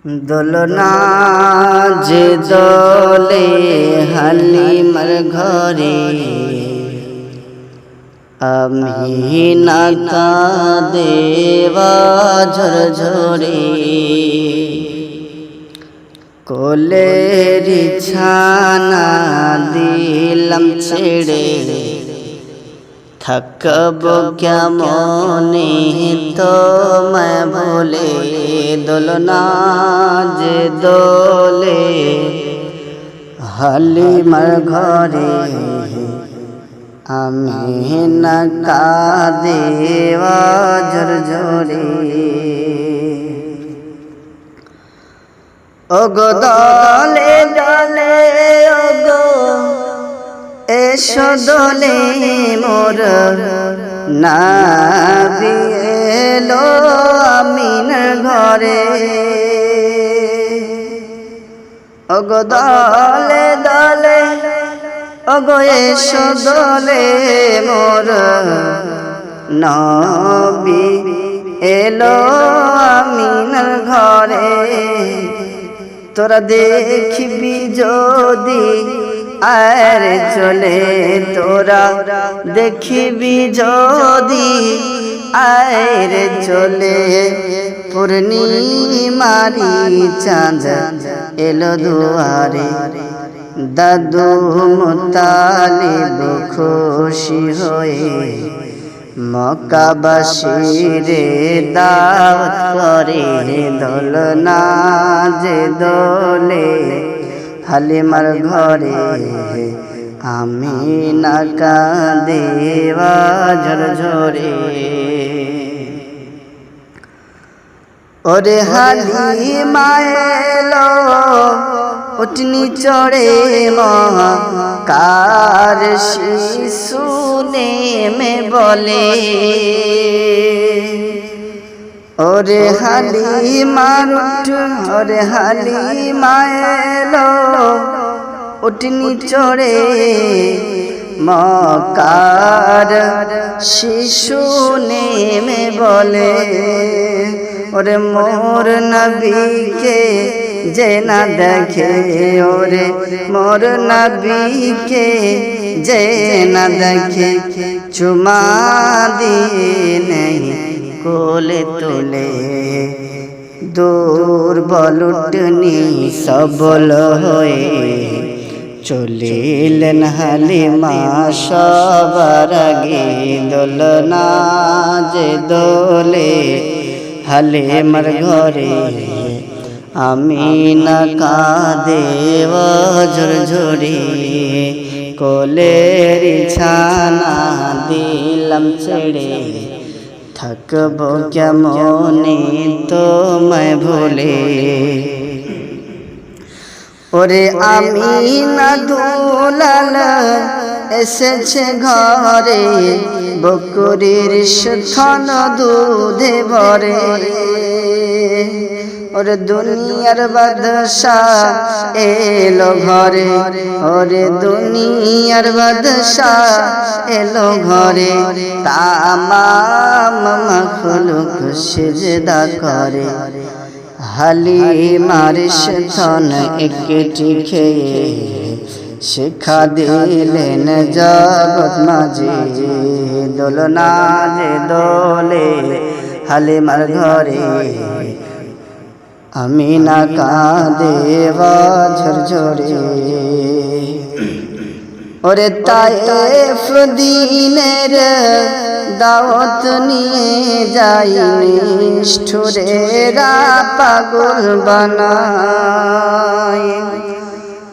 দোলনা যে দোলে হালিমার ঘরে আমি না কাঁদেবা ঝরঝরে কোলের ছানা দিলাম ছেড়ে থাকব কেমনে তোমায় ভুলে দোলনা যে দোলে হালিমার ঘরে আমি না কাঁদেবা ঝরঝরে ওগো দলে দলে ওগো এসো দলে মোর নবী এলো আমিনার ঘরে ওগো দলে দলে ওগো এসো দলে মোর নবী এলো আমিনার ঘরে তোরা দেখবি যদি আর চলে তোরা দেখবি যদি আর চলে পূর্ণিমারি চাঁদ এলো দুয়ারে দাদু মুতালিব খুশি হয়ে মক্কাবাসীরে দাওয়াত করে দোলনা যে দোলে হালিমার ঘরে আমি না কাঁদেবা ঝরঝরে ওরে হালিমা এলো উটনি চড়ে কার শিশু নেমে বলে ওরে হালিমা ওরে হালিমা এলো উটনি চড়ে মক্কার শিশু নেমে বলে ওরে মোর নবীকে যে না দেখে ওরে মোর নবীকে যে না দেখে চুমা দিয়ে নেই কোলে তোলে দুর্বল উটনি সবল হয়ে চলিলেন হালিমা সবার আগে দোলনা যে দোলে হালিমার ঘরে আমি না কাঁদেবা ঝরঝরে কোলের ছানা দিলাম ছেড়ে থাকব কেমনে তোমায় ভুলে ওরে আমি না দুলাল এসেছে ঘরে বকরির স্তন দুধে ভরে ওরে দুনিয়ার বাদশাহ এলো ঘরে ওরে দুনিয়ার বাদশাহ এলো ঘরে তামাম মাখলুক সিজদা করে হালিমার স্তন একটি খেয়ে শিক্ষা দিলেন জগৎ মাঝে দোলনা যে দোলে হালিমার ঘরে আমি না কাঁদেবা ঝরঝরে ওরে তায়েফ দিনের দাওয়াত নিয়ে যাই নিষ্ঠুরেরা পাগল বানায়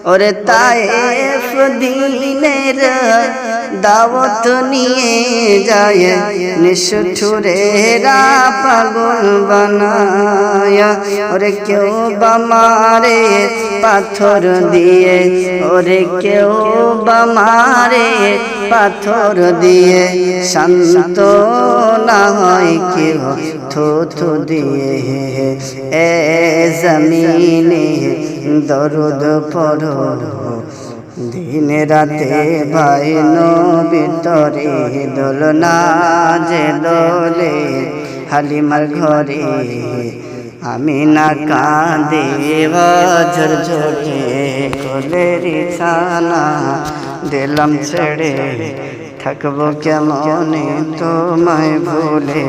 ওরে তায়েফ দিনের দাওয়াত নিয়ে যায় নিষ্ঠুরেরা পাগল বানায় ওরে কেউ বামারে পাথর দিয়ে ওরে কেউ বামারে পাথর দিয়ে শান্ত না হয় কেউ থুথু দিয়ে এ জমিনে দরুদ পড়ো दिन राते भाई नबीर तरे दोलना जे दोले हालिमार घरे আমি না কাঁদে বছর ঝরে কোলের ছানা দিলাম ছেড়ে থাকবো কেমনে তোমায় ভুলে।